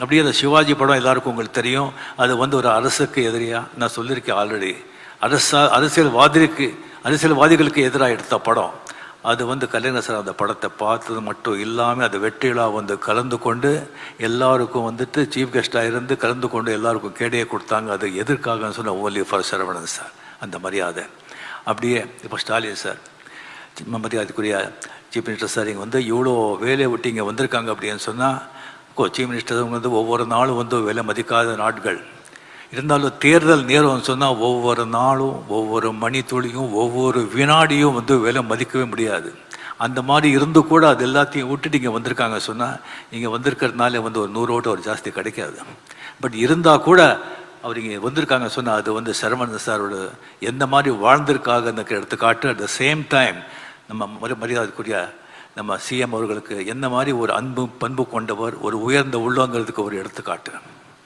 அப்படியே அந்த சிவாஜி படம் எல்லாருக்கும் உங்களுக்கு தெரியும். அது வந்து ஒரு அரசுக்கு எதிரியாக, நான் சொல்லியிருக்கேன் ஆல்ரெடி, அரசியல்வாதிகளுக்கு எதிராக எடுத்த படம். அது வந்து கலைஞர் சார் அந்த படத்தை பார்த்தது மட்டும் இல்லாமல் அது வெற்றிலாக வந்து கலந்து கொண்டு எல்லாருக்கும் வந்துட்டு சீஃப் கெஸ்டாக இருந்து கலந்து கொண்டு எல்லாருக்கும் கேடையை கொடுத்தாங்க. அது எதற்காகன்னு சொன்ன ஓன்லி ஃபார் சரவணன் சார். அந்த மரியாதை அப்படியே இப்போ ஸ்டாலின் சார் மரியாதைக்குரிய சீஃப் மினிஸ்டர் சார் இங்கே வந்து இவ்வளோ வேலையை விட்டு இங்கே வந்திருக்காங்க அப்படின்னு சொன்னால், சீஃப் மினிஸ்டர் வந்து ஒவ்வொரு நாளும் வந்து விலை மதிக்காத நாட்கள் இருந்தாலும் தேர்தல் நேரம்னு சொன்னால் ஒவ்வொரு நாளும் ஒவ்வொரு மணித்துளியும் ஒவ்வொரு வினாடியும் வந்து விலை மதிக்கவே முடியாது. அந்த மாதிரி இருந்து கூட அது எல்லாத்தையும் விட்டுட்டு இங்கே வந்திருக்காங்க சொன்னால், இங்கே வந்திருக்கிறதுனால வந்து ஒரு 100 ஓட்டு ஒரு ஜாஸ்தி கிடைக்காது. பட் இருந்தால் கூட அவர் இங்கே வந்திருக்காங்க சொன்னால் அது வந்து சரவணன் சாரோட எந்த மாதிரி வாழ்ந்திருக்காங்க எடுத்துக்காட்டு. அட் த சேம் டைம் நம்ம மரியாதைக்குரிய நம்ம சிஎம் அவர்களுக்கு என்ன மாதிரி ஒரு பண்பு கொண்டவர், ஒரு உயர்ந்த உள்ளங்கிறதுக்கு ஒரு எடுத்துக்காட்டு.